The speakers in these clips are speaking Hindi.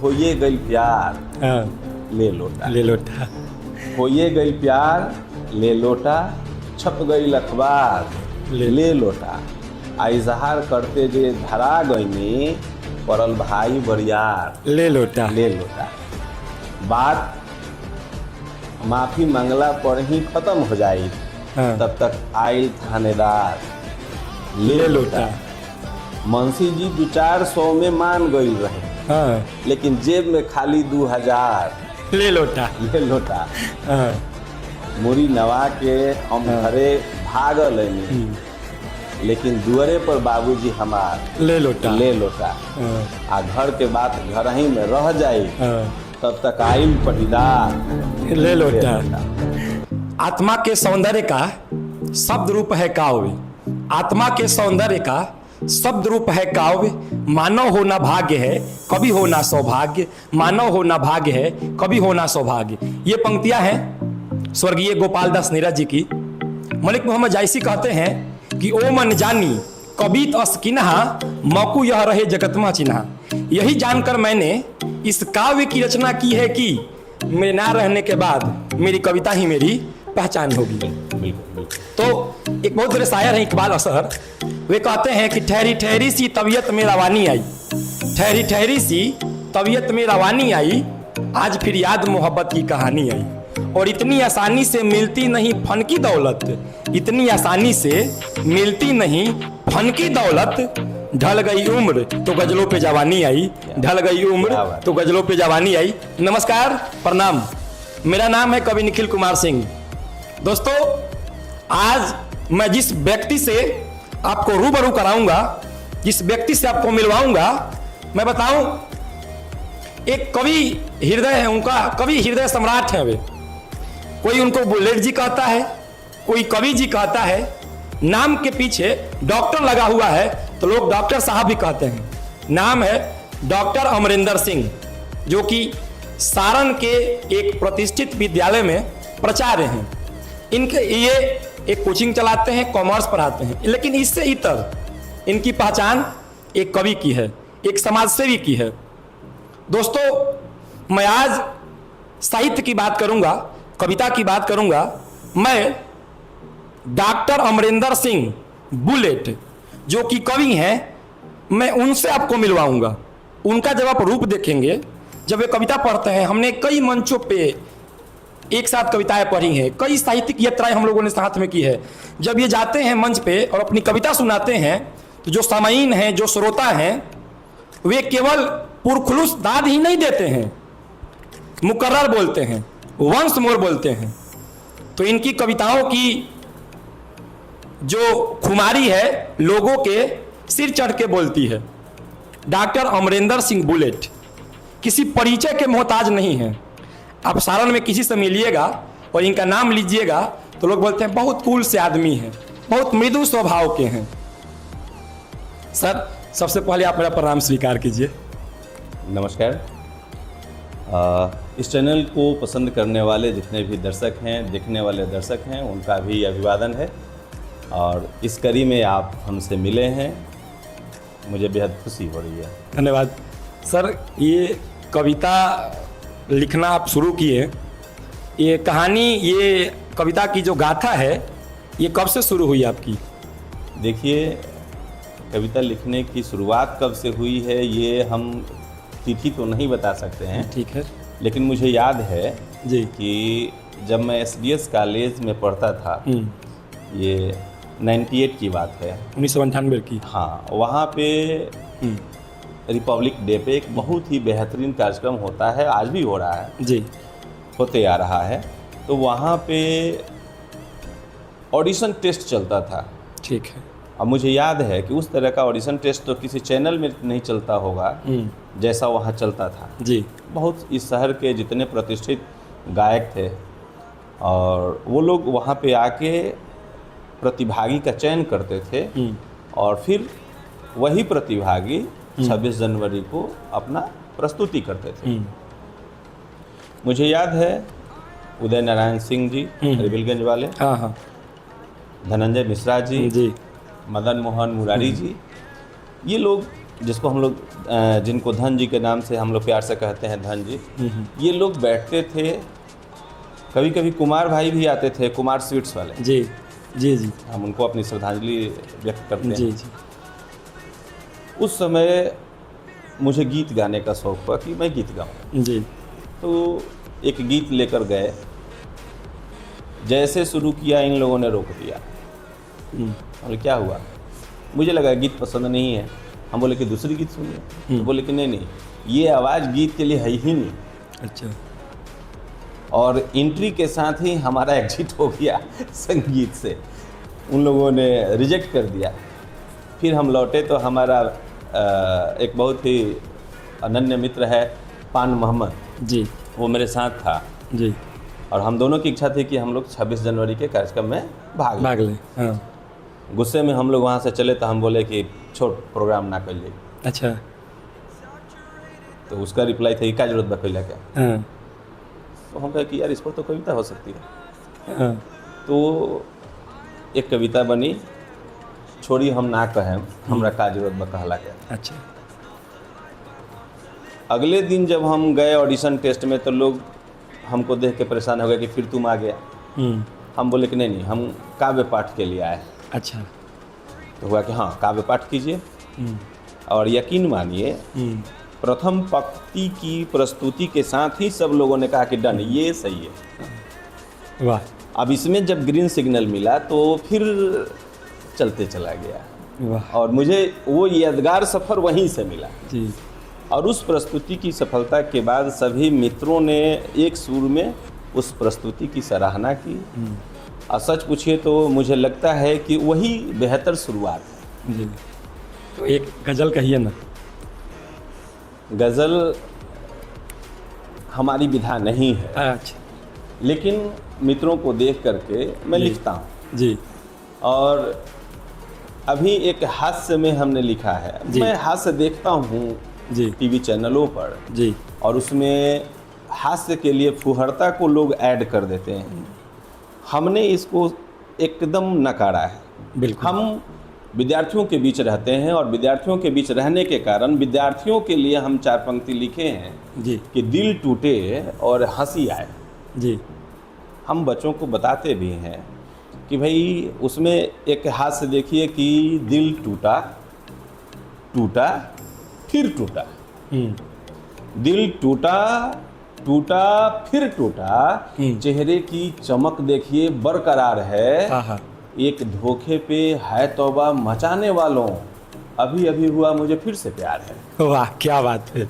होइए गई प्यार हाँ, ले लोटा, ले लोटा। होइए गई प्यार ले लोटा, छप गई अखबार ले लोटा, आ इजहार करते जे धरा गईनी पड़ल भाई बरियार ले लोटा। ले लोटा। बात माफी मंगला पर ही खत्म हो जाई, हाँ, तब तक आइल थानेदार ले लोटा। मुंशी जी 200-400 में मान गई रहे, हाँ, लेकिन जेब में खाली 2000 ले लोटा। ले लोटा। हाँ, मुरी नवा के हम घरे भागल अनी, लेकिन दुआरे पर बाबूजी हमार ले लोटा। ले लोटा। हाँ, आ घर के बात घर ही में रह जाई, हाँ, तब तक आइल पटीदार ले लोटा। आत्मा के सौंदर्य का शब्द रूप है काव्य, आत्मा के सौंदर्य का शब्द रूप है काव्य। मानव होना भाग्य है, कभी होना सौभाग्य। मानव होना भाग्य है, कभी होना सौभाग्य। ये पंक्तियां हैं स्वर्गीय गोपाल दास नीरज जी की। मलिक मोहम्मद जायसी कहते हैं कि ओ मन जानी कबीत अस किन्हा, मौकू यह रहे जगतमा चिन्हा। यही जानकर मैंने इस काव्य की रचना की है कि मेरे ना रहने के बाद मेरी कविता ही मेरी पहचान होगी। तो एक बहुत बड़े शायर हैं इकबाल असहर, वे कहते हैं कि ठहरी ठहरी सी तबीयत में रवानी आई, ठहरी ठहरी सी तबीयत में रवानी आई, आज फिर याद मोहब्बत की कहानी आई। और इतनी आसानी से मिलती नहीं फन की दौलत, इतनी आसानी से मिलती नहीं फन की दौलत। ढल गई उम्र तो गजलों पे जवानी आई, ढल गई उम्र तो गजलों पे जवानी आई। नमस्कार, प्रणाम। मेरा नाम है कवि निखिल कुमार सिंह। दोस्तों, आज मैं जिस व्यक्ति से आपको रूबरू कराऊंगा, जिस व्यक्ति से आपको मिलवाऊंगा, मैं बताऊं एक कवि हृदय है, उनका कवि हृदय सम्राट है वे। कोई उनको बुलेट जी कहता है, कोई कवि जी कहता है, नाम के पीछे डॉक्टर लगा हुआ है तो लोग डॉक्टर साहब भी कहते हैं। नाम है डॉक्टर अमरिंदर सिंह, जो कि सारण के एक प्रतिष्ठित विद्यालय में प्राचार्य हैं। इनके ये एक कोचिंग चलाते हैं, कॉमर्स पढ़ाते हैं, लेकिन इससे इतर इनकी पहचान एक कवि की है, एक समाजसेवी की है। दोस्तों, मैं आज साहित्य की बात करूंगा, कविता की बात करूंगा। मैं डॉक्टर अमरिंदर सिंह बुलेट, जो कि कवि हैं, मैं उनसे आपको मिलवाऊंगा। उनका जब आप रूप देखेंगे, जब वे कविता पढ़ते हैं, हमने कई मंचों पे एक साथ कविताएं पढ़ी हैं, कई साहित्यिक यात्राएं हम लोगों ने साथ में की है। जब ये जाते हैं मंच पे और अपनी कविता सुनाते हैं, तो जो सामाईन हैं, जो श्रोता हैं, वे केवल पुरखुलूस दाद ही नहीं देते हैं, मुकर्रर बोलते हैं, वंस मोर बोलते हैं। तो इनकी कविताओं की जो खुमारी है, लोगों के सिर चढ़ के बोलती है। डॉक्टर अमरिंदर सिंह बुलेट किसी परिचय के मोहताज नहीं है। आप सारण में किसी से मिलिएगा और इनका नाम लीजिएगा तो लोग बोलते हैं बहुत कूल से आदमी हैं, बहुत मृदु स्वभाव के हैं। सर, सबसे पहले आप मेरा प्रणाम स्वीकार कीजिए। नमस्कार। इस चैनल को पसंद करने वाले जितने भी दर्शक हैं, देखने वाले दर्शक हैं, उनका भी अभिवादन है। और इस कड़ी में आप हमसे मिले हैं, मुझे बेहद खुशी हो रही है। धन्यवाद सर। ये कविता लिखना आप शुरू किए, ये कहानी, ये कविता की जो गाथा है, ये कब से शुरू हुई आपकी? देखिए, कविता लिखने की शुरुआत कब से हुई है ये हम तिथि तो नहीं बता सकते हैं, ठीक है, लेकिन मुझे याद है जी कि जब मैं SBS कॉलेज में पढ़ता था, ये 98 की बात है, 1998 की। हाँ, वहाँ पे रिपब्लिक डे पे एक बहुत ही बेहतरीन कार्यक्रम होता है, आज भी हो रहा है जी, होते आ रहा है। तो वहाँ पे ऑडिशन टेस्ट चलता था, ठीक है। अब मुझे याद है कि उस तरह का ऑडिशन टेस्ट तो किसी चैनल में नहीं चलता होगा जैसा वहाँ चलता था जी। बहुत इस शहर के जितने प्रतिष्ठित गायक थे, और वो लोग वहाँ पे आके प्रतिभागी का चयन करते थे, और फिर वही प्रतिभागी 26 जनवरी को अपना प्रस्तुति करते थे। मुझे याद है उदय नारायण सिंह जी रिबिलगंज वाले, हाँ हाँ, धनंजय मिश्रा जी, जी, मदन मोहन मुरारी जी, ये लोग जिसको हम लोग जिनको धन जी के नाम से हम लोग प्यार से कहते हैं धन जी, ये लोग बैठते थे। कभी कभी कुमार भाई भी आते थे, कुमार स्वीट्स वाले। जी जी जी हम उनको अपनी श्रद्धांजलि व्यक्त करते हैं। जी जी उस समय मुझे गीत गाने का शौक़ हुआ कि मैं गीत गाऊँ। जी तो एक गीत लेकर गए, जैसे शुरू किया इन लोगों ने रोक दिया। बोले क्या हुआ? मुझे लगा गीत पसंद नहीं है। हम बोले कि दूसरी गीत सुनिए। तो बोले कि नहीं नहीं, ये आवाज़ गीत के लिए है ही नहीं। अच्छा। और एंट्री के साथ ही हमारा एग्जिट हो गया संगीत से, उन लोगों ने रिजेक्ट कर दिया। फिर हम लौटे तो हमारा एक बहुत ही अनन्य मित्र है पान मोहम्मद जी, वो मेरे साथ था जी, और हम दोनों की इच्छा थी कि हम लोग 26 जनवरी के कार्यक्रम में भाग लें। हाँ। गुस्से में हम लोग वहाँ से चले तो हम बोले कि छोड़, प्रोग्राम ना कर ले। अच्छा। तो उसका रिप्लाई था कि क्या जरूरत बा कैला क्या। हाँ। तो हम कहे कि यार इस पर तो कविता हो सकती है। हाँ। तो एक कविता बनी, छोड़ी हम ना कहें हमरा का जरूरत बा कहला के। अच्छा। अगले दिन जब हम गए ऑडिशन टेस्ट में तो लोग हमको देख के परेशान हो गए कि फिर तुम आ गया। हम बोले कि नहीं नहीं, हम काव्य पाठ के लिए आए। अच्छा। तो हुआ कि हाँ काव्य पाठ कीजिए। और यकीन मानिए प्रथम पंक्ति की प्रस्तुति के साथ ही सब लोगों ने कहा कि डन, ये सही है। वाह। अब इसमें जब ग्रीन सिग्नल मिला तो फिर चलते चला गया। वाह। और मुझे वो यादगार सफ़र वहीं से मिला। जी। और उस प्रस्तुति की सफलता के बाद सभी मित्रों ने एक सुर में उस प्रस्तुति की सराहना की। और सच पूछिए तो मुझे लगता है कि वही बेहतर शुरुआत है। जी। तो एक गज़ल कहिए ना। गज़ल हमारी विधा नहीं है, अच्छा। लेकिन मित्रों को देख करके मैं लिखता हूँ। जी। और अभी एक हास्य में हमने लिखा है। मैं हास्य देखता हूँ जी टीवी चैनलों पर जी, और उसमें हास्य के लिए फुहरता को लोग ऐड कर देते हैं। हमने इसको एकदम नकारा है। बिल्कुल। हम विद्यार्थियों के बीच रहते हैं और विद्यार्थियों के बीच रहने के कारण विद्यार्थियों के लिए हम 4 पंक्ति लिखे हैं जी कि दिल टूटे और हंसी आए। जी। हम बच्चों को बताते भी हैं कि भाई उसमें एक हास्य देखिए कि दिल टूटा टूटा फिर टूटा, दिल टूटा टूटा फिर टूटा, चेहरे की चमक देखिए बरकरार है। आहा। एक धोखे पे है तौबा मचाने वालों, अभी अभी हुआ मुझे फिर से प्यार है। वाह, क्या बात है।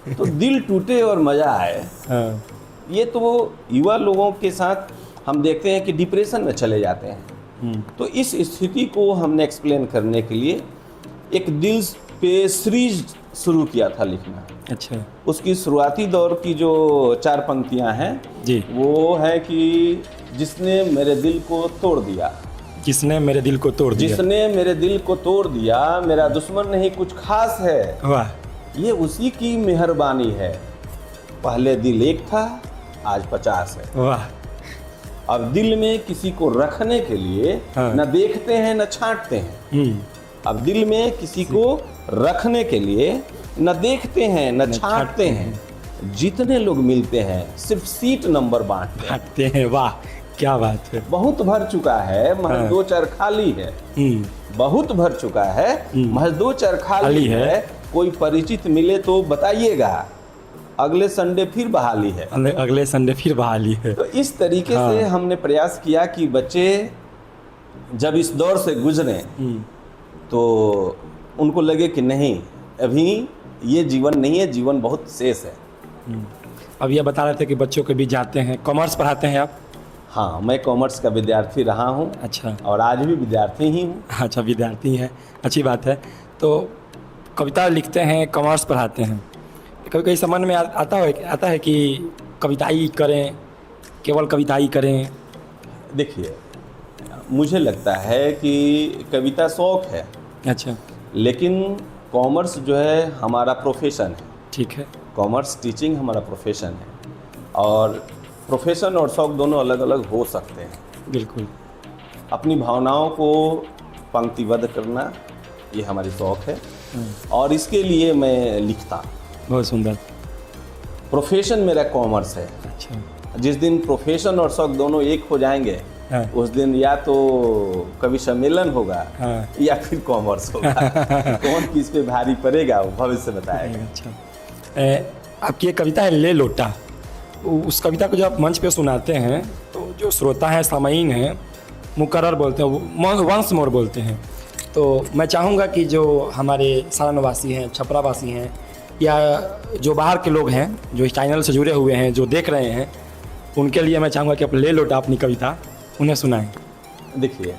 तो दिल टूटे और मज़ा आए। हाँ। ये तो युवा लोगों के साथ हम देखते हैं कि डिप्रेशन में चले जाते हैं। तो इस स्थिति को हमने एक्सप्लेन करने के लिए एक दिल पे सीरीज शुरू किया था लिखना। अच्छा। उसकी शुरुआती दौर की जो 4 पंक्तियां हैं जी। वो है कि जिसने मेरे दिल को तोड़ दिया, किसने मेरे दिल को तोड़ दिया, जिसने मेरे दिल को तोड़ दिया, मेरा दुश्मन नहीं कुछ खास है। वाह। ये उसी की मेहरबानी है। पहले दिल एक था, आज 50 है। वाह। अब दिल में किसी को रखने के लिए हाँ। न देखते हैं न छांटते हैं। अब दिल में किसी को रखने के लिए न देखते हैं न छांटते हैं। जितने लोग मिलते हैं सिर्फ सीट नंबर बांटते हैं। वाह, क्या बात है। बहुत भर चुका है, महज हाँ। 2 चेयर खाली है। बहुत भर चुका है, महज 2 चेयर खाली है। कोई परिचित मिले तो बताइएगा, अगले संडे फिर बहाली है। अगले संडे फिर बहाली है। तो इस तरीके से हमने प्रयास किया कि बच्चे जब इस दौर से गुजरें तो उनको लगे कि नहीं, अभी ये जीवन नहीं है, जीवन बहुत शेष है। अब ये बता रहे थे कि बच्चों के बीच जाते हैं, कॉमर्स पढ़ाते हैं आप? हाँ, मैं कॉमर्स का विद्यार्थी रहा हूँ। अच्छा। और आज भी विद्यार्थी ही हूँ। अच्छा, विद्यार्थी हैं, अच्छी बात है। तो कविता लिखते हैं, कॉमर्स पढ़ाते हैं, कभी कभी समझ में आता है कि कविताई करें, केवल कविताई करें? देखिए, मुझे लगता है कि कविता शौक़ है। अच्छा। लेकिन कॉमर्स जो है हमारा प्रोफेशन है। ठीक है। कॉमर्स टीचिंग हमारा प्रोफेशन है और प्रोफेशन और शौक़ दोनों अलग अलग हो सकते हैं। बिल्कुल। अपनी भावनाओं को पंक्तिबद्ध करना ये हमारी शौक़ है और इसके लिए मैं लिखता। बहुत सुंदर। प्रोफेशन मेरा कॉमर्स है। अच्छा। जिस दिन प्रोफेशन और शौक दोनों एक हो जाएंगे, हाँ। उस दिन या तो कवि सम्मेलन होगा, हाँ। या फिर कॉमर्स होगा। कौन किस पे भारी पड़ेगा वो भविष्य बताएगा। अच्छा। आपकी एक कविता है ले लोटा, उस कविता को जब आप मंच पे सुनाते हैं तो जो श्रोता हैं, सामाईन हैं, मुकर्रर बोलते हैं, वंस मोर बोलते हैं। तो मैं चाहूँगा कि जो हमारे सारणवासी हैं, छपरावासी हैं, या जो बाहर के लोग हैं जो इस चैनल से जुड़े हुए हैं, जो देख रहे हैं, उनके लिए मैं चाहूँगा कि आप ले लोटा अपनी कविता उन्हें सुनाएं। देखिए,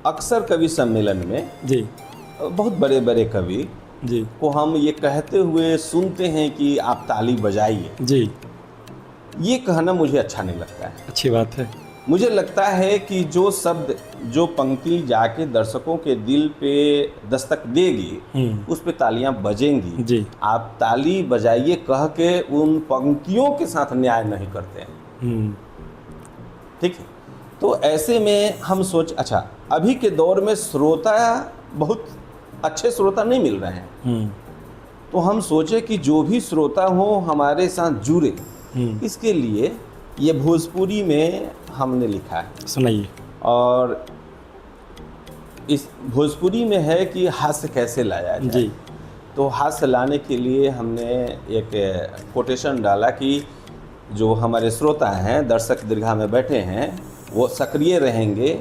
अक्सर कवि सम्मेलन में जी बहुत बड़े बड़े कवि जी को हम ये कहते हुए सुनते हैं कि आप ताली बजाइए। जी। ये कहना मुझे अच्छा नहीं लगता है। अच्छी बात है। मुझे लगता है कि जो शब्द, जो पंक्ति जाके दर्शकों के दिल पे दस्तक देगी, उस पे तालियां बजेंगी। जी। आप ताली बजाइए कह के उन पंक्तियों के साथ न्याय नहीं करते हैं। ठीक है। तो ऐसे में हम अच्छा, अभी के दौर में श्रोता बहुत अच्छे श्रोता नहीं मिल रहे हैं, तो हम सोचे कि जो भी श्रोता हो हमारे साथ जुड़े। इसके लिए ये भोजपुरी में हमने लिखा है। सुनाइए। और इस भोजपुरी में है कि हास्य कैसे लाया जाए। जी। तो हास्य लाने के लिए हमने एक कोटेशन डाला कि जो हमारे श्रोता हैं, दर्शक दीर्घा में बैठे हैं, वो सक्रिय रहेंगे,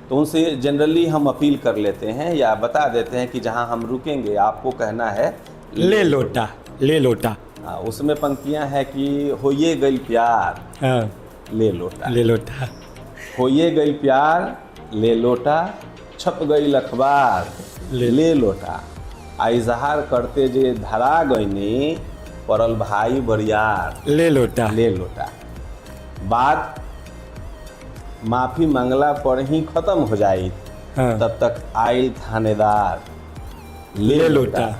तो उनसे जनरली हम अपील कर लेते हैं या बता देते हैं कि जहां हम रुकेंगे आपको कहना है ले लोटा, ले लोटा। उसमें पंक्तियां हैं कि होइए गई प्यार, हाँ। ले लोटा, ले लोटा। होइए गई प्यार, ले लोटा, छप गई अखबार, ले लोटा, आ इजहार करते जे धरा गईनी, परल भाई बरियार, ले लोटा, ले लोटा। बात माफी मंगला पर ही खत्म हो जाई, हाँ। तब तक आयल थानेदार, ले लोटा।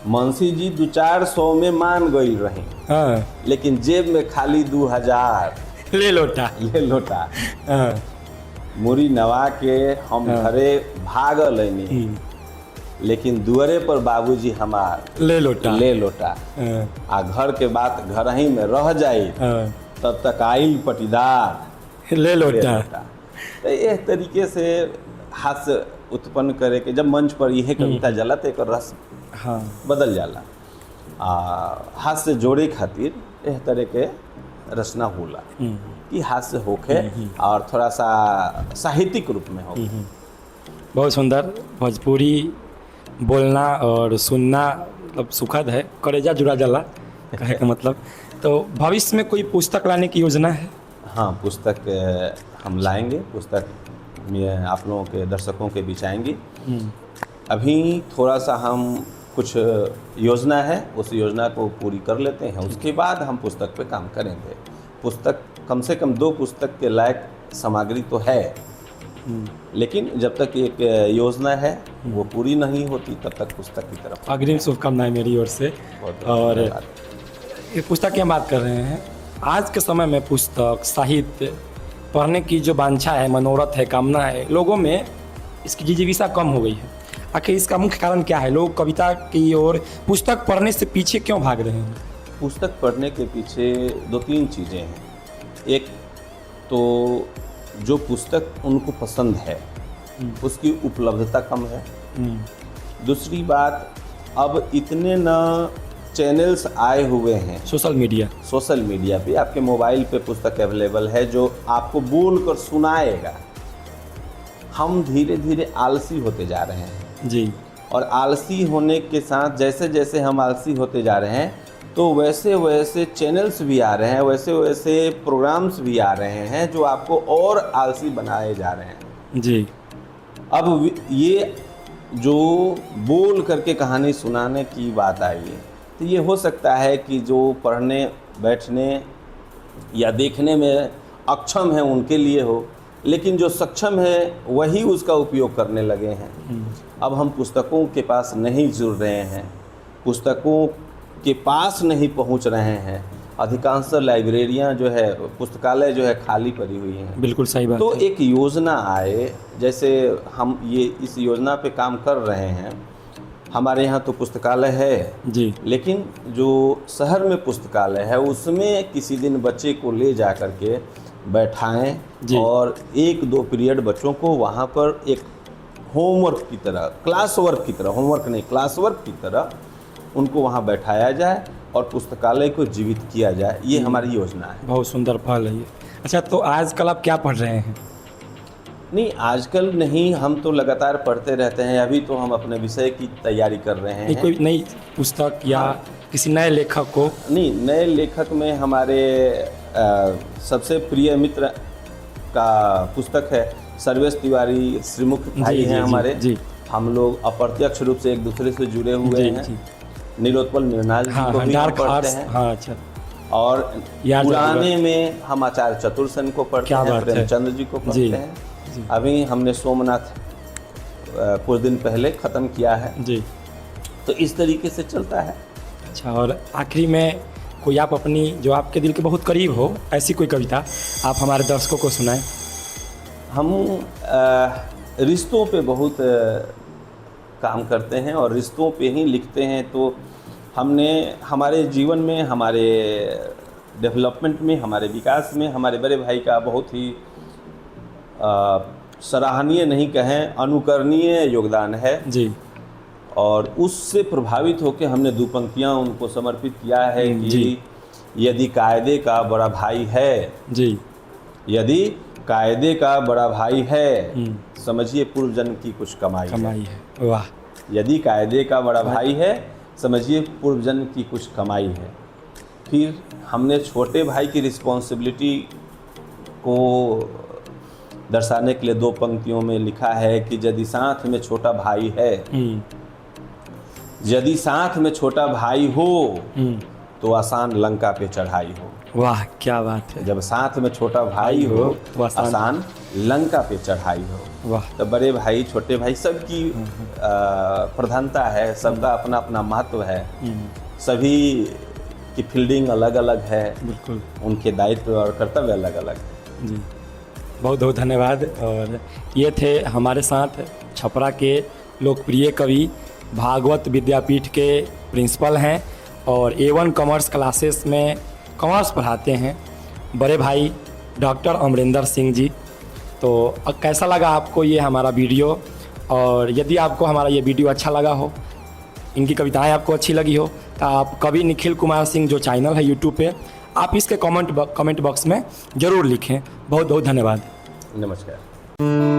मुंशी जी 200-400 में मान गई रही, हाँ। लेकिन जेब में खाली 2000, ले लोटा, ले लोटा। हाँ। मुरी नवा के हम घरे भागल नहीं, लेकिन दुअरे पर बाबूजी हमार, ले लोटा, ले लोटा। हाँ। आ घर के बात घर ही में रह जाई, हाँ। तब तक आइल पटीदार, ले लोटा। तो यह तरीके से हास्य उत्पन्न करे के जब मंच पर यह कविता जला तो एक रस हाँ। बदल जाला। हास्य जोड़े खातिर यह तरह के रचना होला कि हास्य होखे और थोड़ा सा साहित्यिक रूप में हो। बहुत सुंदर। भोजपुरी बोलना और सुनना मतलब सुखद है, करेजा जुड़ा जाला कहे का मतलब। तो भविष्य में कोई पुस्तक लाने की योजना है? हाँ, पुस्तक हम लाएंगे, पुस्तक में आप लोगों के दर्शकों के बीच आएंगी। अभी थोड़ा सा हम कुछ योजना है, उस योजना को पूरी कर लेते हैं, उसके बाद हम पुस्तक पे काम करेंगे। पुस्तक कम से कम 2 पुस्तक के लायक सामग्री तो है, लेकिन जब तक एक योजना है वो पूरी नहीं होती तब तक पुस्तक की तरफ। अग्रिम शुभकामनाएं मेरी ओर से। और ये पुस्तक की हम बात कर रहे हैं, आज के समय में पुस्तक साहित्य पढ़ने की जो वांछा है, मनोरथ है, कामना है लोगों में, इसकी जिजीविका कम हो गई है। आखिर इसका मुख्य कारण क्या है? लोग कविता की ओर, पुस्तक पढ़ने से पीछे क्यों भाग रहे हैं? पुस्तक पढ़ने के पीछे 2-3 चीज़ें हैं। एक तो जो पुस्तक उनको पसंद है उसकी उपलब्धता कम है। दूसरी बात, अब इतने न चैनल्स आए हुए हैं सोशल मीडिया पे, आपके मोबाइल पे पुस्तक अवेलेबल है जो आपको बोल कर सुनाएगा। हम धीरे धीरे आलसी होते जा रहे हैं जी। और आलसी होने के साथ जैसे जैसे हम आलसी होते जा रहे हैं तो वैसे वैसे चैनल्स भी आ रहे हैं, वैसे वैसे प्रोग्राम्स भी आ रहे हैं जो आपको और आलसी बनाए जा रहे हैं जी। अब ये जो बोल करके कहानी सुनाने की बात आई है, तो ये हो सकता है कि जो पढ़ने बैठने या देखने में अक्षम है उनके लिए हो, लेकिन जो सक्षम है वही उसका उपयोग करने लगे हैं। अब हम पुस्तकों के पास नहीं जुड़ रहे हैं, पुस्तकों के पास नहीं पहुंच रहे हैं, अधिकांश लाइब्रेरियां जो है, पुस्तकालय जो है खाली पड़ी हुई हैं। बिल्कुल सही बात तो है। एक योजना आए, जैसे हम ये इस योजना पे काम कर रहे हैं। हमारे यहाँ तो पुस्तकालय है जी लेकिन जो शहर में पुस्तकालय है उसमें किसी दिन बच्चे को ले जा कर के बैठाएं जी। और 1-2 पीरियड बच्चों को वहाँ पर एक होमवर्क की तरह, क्लास वर्क की तरह, होमवर्क नहीं क्लास वर्क की तरह उनको वहाँ बैठाया जाए और पुस्तकालय को जीवित किया जाए। ये हमारी योजना है। बहुत सुंदर पहल है ये। अच्छा, तो आजकल आप क्या पढ़ रहे हैं? नहीं, आजकल नहीं, हम तो लगातार पढ़ते रहते हैं। अभी तो हम अपने विषय की तैयारी कर रहे नहीं, हैं। कोई नई पुस्तक या किसी नए लेखक को? नहीं, नए लेखक में हमारे सबसे प्रिय मित्र का पुस्तक है सर्वेश तिवारी, श्रीमुख भाई हैं हमारे। जी। हम लोग अप्रत्यक्ष रूप से एक दूसरे से जुड़े हुए जी, हैं। जी। नीलोत्पल निर्नाल जी हाँ को हाँ, भी हम डार्क पढ़ते हॉर्स। हैं। हाँ अच्छा। और याद पुराने में हम आचार्य चतुर्सेन को पढ़ते क्या हैं, बात है। प्रेमचंद जी को पढ़ते जी, हैं। जी। अभी हमने सोमनाथ कुछ दिन पहले ख़त्म किया है। जी। तो इस तरीके से चलता है। अच्छा, और आखिरी में कोई आप अपनी, जो आपके दिल के बहुत करीब हो, ऐसी कोई कविता आप हमारे दर्शकों को सुनाएं। हम रिश्तों पे बहुत काम करते हैं और रिश्तों पे ही लिखते हैं। तो हमने हमारे जीवन में, हमारे डेवलपमेंट में, हमारे विकास में हमारे बड़े भाई का बहुत ही सराहनीय नहीं कहें, अनुकरणीय योगदान है। जी और उससे प्रभावित होकर हमने 2 पंक्तियाँ उनको समर्पित किया है कि जी। यदि कायदे का बड़ा भाई है, जी। यदि कायदे का बड़ा भाई है, समझिए पूर्व जन्म की कुछ कमाई है। वाह। यदि कायदे का बड़ा भाई है, समझिए पूर्व जन्म की कुछ कमाई है। फिर हमने छोटे भाई की रिस्पॉन्सिबिलिटी को दर्शाने के लिए 2 पंक्तियों में लिखा है कि यदि साथ में छोटा भाई है, यदि साथ में छोटा भाई हो तो आसान लंका पे चढ़ाई हो। वाह, क्या बात है। जब साथ में छोटा भाई हो तो आसान लंका पे चढ़ाई हो। वाह। तो बड़े भाई, छोटे भाई, सबकी प्रधानता है, सबका अपना अपना महत्व है। सभी की फील्डिंग अलग अलग है। बिल्कुल। उनके दायित्व और कर्तव्य अलग अलग है। जी, बहुत बहुत धन्यवाद। और ये थे हमारे साथ छपरा के लोकप्रिय कवि, भागवत विद्यापीठ के प्रिंसिपल हैं और A1 कॉमर्स क्लासेस में कॉमर्स पढ़ाते हैं, बड़े भाई डॉक्टर अमरिंदर सिंह जी। तो कैसा लगा आपको ये हमारा वीडियो? और यदि आपको हमारा ये वीडियो अच्छा लगा हो, इनकी कविताएं आपको अच्छी लगी हो, तो आप कवि निखिल कुमार सिंह जो चैनल है यूट्यूब पे, आप इसके कमेंट बॉक्स में ज़रूर लिखें। बहुत बहुत धन्यवाद। नमस्कार।